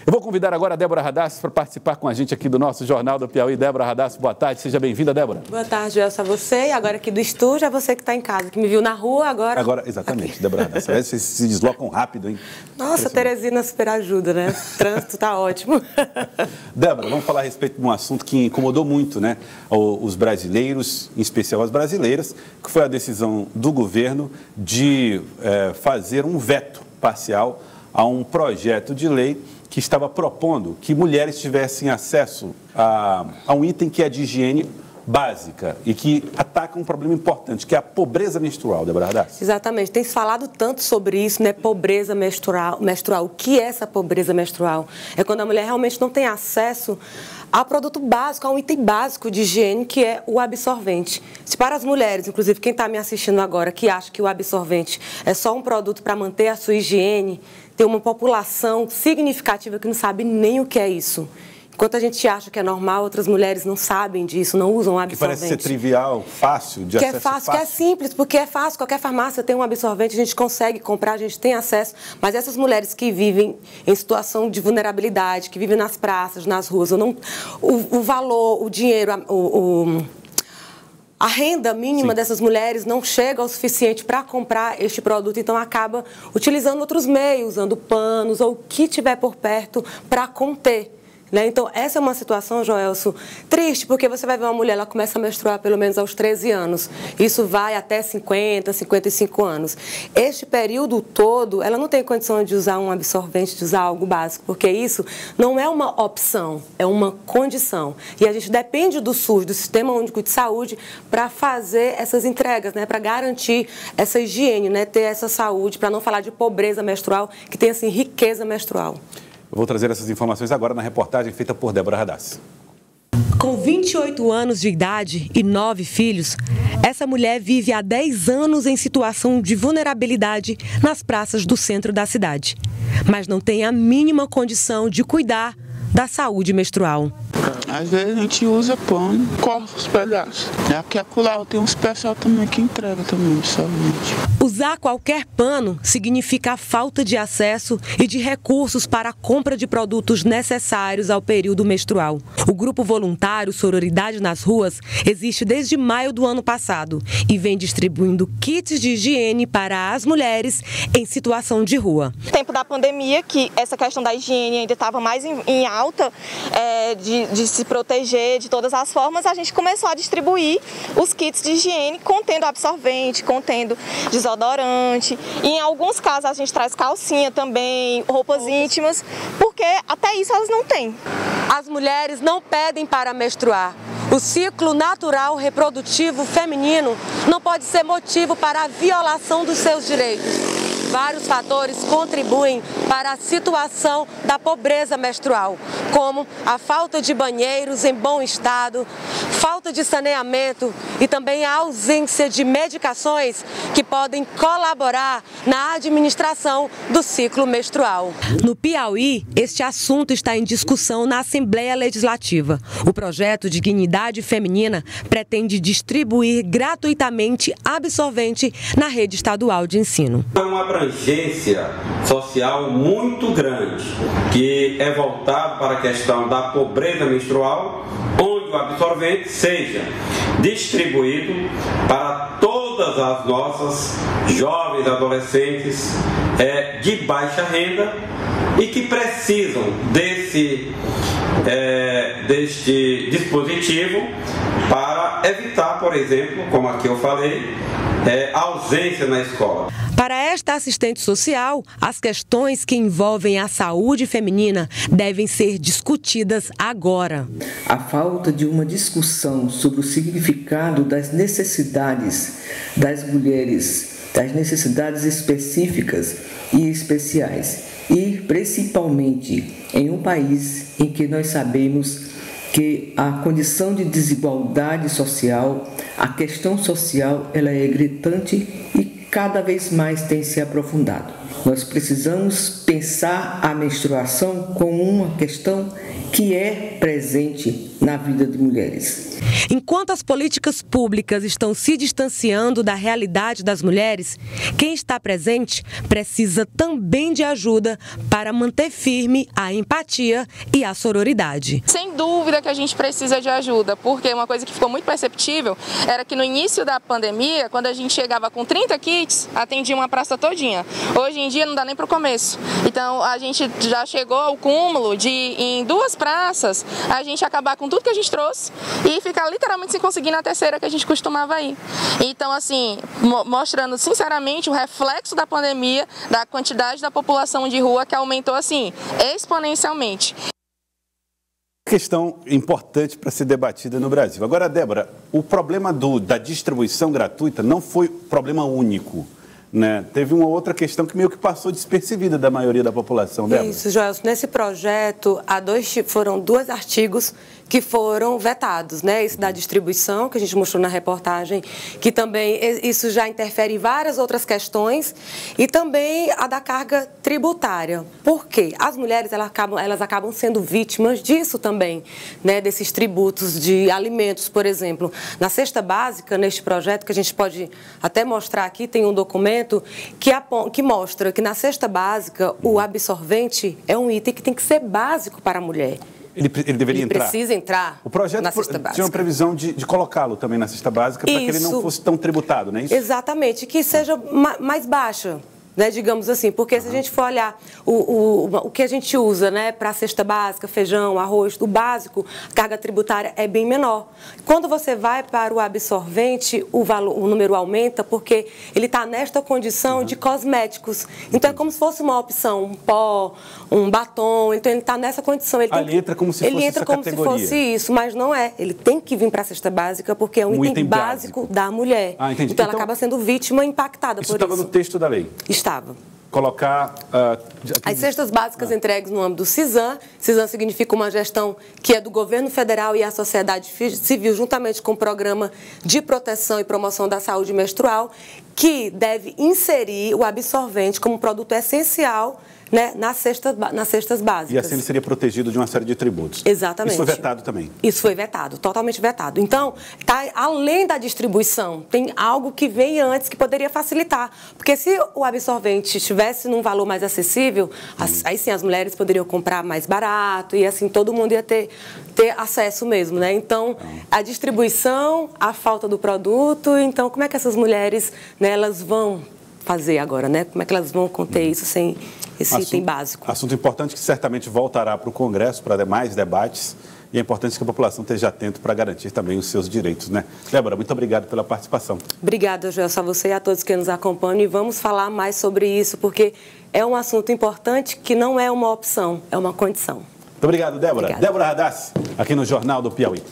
Eu vou convidar agora a Débora Radassos para participar com a gente aqui do nosso Jornal do Piauí. Débora Radassos, boa tarde, seja bem-vinda, Débora. Boa tarde, Elcio, a você, e agora aqui do estúdio, a você que está em casa, que me viu na rua, agora... Agora, exatamente, aqui. Débora Radassos, vocês se deslocam rápido, hein? Nossa, Teresina super ajuda, né? O trânsito está ótimo. Débora, vamos falar a respeito de um assunto que incomodou muito, né? Os brasileiros, em especial as brasileiras, que foi a decisão do governo de fazer um veto parcial a um projeto de lei que estava propondo que mulheres tivessem acesso a um item que é de higiene básica e que ataca um problema importante, que é a pobreza menstrual, Débora Radassos. Exatamente. Tem se falado tanto sobre isso, né? Pobreza menstrual. O que é essa pobreza menstrual? É quando a mulher realmente não tem acesso a produto básico, a um item básico de higiene, que é o absorvente. Se para as mulheres, inclusive quem está me assistindo agora, que acha que o absorvente é só um produto para manter a sua higiene, tem uma população significativa que não sabe nem o que é isso. Enquanto a gente acha que é normal, outras mulheres não sabem disso, não usam absorvente. Que parece ser trivial, fácil, de acesso fácil. Que é simples, porque é fácil, qualquer farmácia tem um absorvente, a gente consegue comprar, a gente tem acesso. Mas essas mulheres que vivem em situação de vulnerabilidade, que vivem nas praças, nas ruas, o valor, o dinheiro, a renda mínima dessas mulheres não chega ao suficiente para comprar este produto, então acaba utilizando outros meios, usando panos ou o que tiver por perto para conter. Então, essa é uma situação, Joelso, triste, porque você vai ver uma mulher, ela começa a menstruar pelo menos aos 13 anos. Isso vai até 50, 55 anos. Este período todo, ela não tem condição de usar um absorvente, de usar algo básico, porque isso não é uma opção, é uma condição. E a gente depende do SUS, do Sistema Único de Saúde, para fazer essas entregas, para garantir essa higiene, ter essa saúde, para não falar de pobreza menstrual, que tem, assim, riqueza menstrual. Eu vou trazer essas informações agora na reportagem feita por Débora Radassos. Com 28 anos de idade e 9 filhos, essa mulher vive há 10 anos em situação de vulnerabilidade nas praças do centro da cidade, mas não tem a mínima condição de cuidar da saúde menstrual. Às vezes a gente usa pano, corta os pedaços. Aqui acolá tem uns pessoal também que entrega também de saúde. Usar qualquer pano significa a falta de acesso e de recursos para a compra de produtos necessários ao período menstrual. O grupo voluntário Sororidade nas Ruas existe desde maio do ano passado e vem distribuindo kits de higiene para as mulheres em situação de rua. No tempo da pandemia, que essa questão da higiene ainda estava mais em alta, de se proteger de todas as formas, a gente começou a distribuir os kits de higiene contendo absorvente, contendo desodorante. E em alguns casos a gente traz calcinha também, roupas íntimas, porque até isso elas não têm. As mulheres não pedem para menstruar. O ciclo natural reprodutivo feminino não pode ser motivo para a violação dos seus direitos. Vários fatores contribuem para a situação da pobreza menstrual, como a falta de banheiros em bom estado, falta de saneamento e também a ausência de medicações que podem colaborar na administração do ciclo menstrual. No Piauí, este assunto está em discussão na Assembleia Legislativa. O projeto de Dignidade Feminina pretende distribuir gratuitamente absorvente na rede estadual de ensino. Abrangência social muito grande, que é voltado para a questão da pobreza menstrual, onde o absorvente seja distribuído para todas as nossas jovens adolescentes de baixa renda e que precisam deste dispositivo para evitar, por exemplo, como aqui eu falei, a ausência na escola. Para esta assistente social, as questões que envolvem a saúde feminina devem ser discutidas agora. A falta de uma discussão sobre o significado das necessidades das mulheres, das necessidades específicas e especiais, e principalmente em um país em que nós sabemos que a condição de desigualdade social, a questão social, ela é gritante e cada vez mais tem se aprofundado. nós precisamos pensar a menstruação como uma questão que é presente na vida de mulheres. Enquanto as políticas públicas estão se distanciando da realidade das mulheres, quem está presente precisa também de ajuda para manter firme a empatia e a sororidade. Sem dúvida que a gente precisa de ajuda, porque uma coisa que ficou muito perceptível era que no início da pandemia, quando a gente chegava com 30 kits, atendia uma praça todinha. Hoje em dia não dá nem para o começo. Então a gente já chegou ao cúmulo de, em 2 praças, a gente acabar com tudo que a gente trouxe e ficar literalmente sem conseguir na terceira que a gente costumava ir. Então, assim, mostrando sinceramente o reflexo da pandemia, da quantidade da população de rua que aumentou, assim, exponencialmente. Questão importante para ser debatida no Brasil. Agora, Débora, o problema da distribuição gratuita não foi problema único, né? Teve uma outra questão que meio que passou despercebida da maioria da população, Débora. Isso, Joelson. Nesse projeto, foram 2 artigos que foram vetados, né? Esse da distribuição, que a gente mostrou na reportagem, que também isso já interfere em várias outras questões, e também a da carga tributária. Por quê? As mulheres elas acabam sendo vítimas disso também, né? Desses tributos de alimentos, por exemplo. Na cesta básica, neste projeto, que a gente pode até mostrar aqui, tem um documento que mostra que na cesta básica o absorvente é um item que tem que ser básico para a mulher. Ele deveria entrar? Precisa entrar. O projeto tinha uma previsão de colocá-lo também na cesta básica para que ele não fosse tão tributado, não é isso? Exatamente, que seja mais baixa. Né, digamos assim, porque se a gente for olhar o que a gente usa, né, para a cesta básica, feijão, arroz, do básico, a carga tributária é bem menor. Quando você vai para o absorvente, o número aumenta porque ele está nesta condição de cosméticos. Então é como se fosse uma opção, um pó, um batom, então ele está nessa condição. Ele entra como se fosse essa categoria. Se fosse isso, mas não é. Ele tem que vir para a cesta básica porque é um item básico da mulher. Entendi. Então ela acaba sendo vítima impactada por isso. Isso estava no texto da lei? Estava. Colocar... As cestas básicas entregues no âmbito do CISAM. CISAM significa uma gestão que é do governo federal e a sociedade civil, juntamente com o Programa de Proteção e Promoção da Saúde Menstrual, que deve inserir o absorvente como produto essencial, né, nas cestas básicas. E assim ele seria protegido de uma série de tributos. Exatamente. Isso foi vetado também? Isso foi vetado, totalmente vetado. Então, além da distribuição, tem algo que vem antes que poderia facilitar. Porque se o absorvente estivesse num valor mais acessível, aí sim as mulheres poderiam comprar mais barato e assim todo mundo ia ter acesso mesmo, né? Então, a distribuição, a falta do produto, então como é que essas mulheres, né, elas vão fazer agora, né? Como é que elas vão conter isso sem esse item básico? Assunto importante que certamente voltará para o Congresso para mais debates e é importante que a população esteja atenta para garantir também os seus direitos, né? Débora, muito obrigado pela participação. Obrigada, Joelson, a você e a todos que nos acompanham e vamos falar mais sobre isso porque é um assunto importante que não é uma opção, é uma condição. Muito obrigado, Débora. Obrigada. Débora Radassi, aqui no Jornal do Piauí.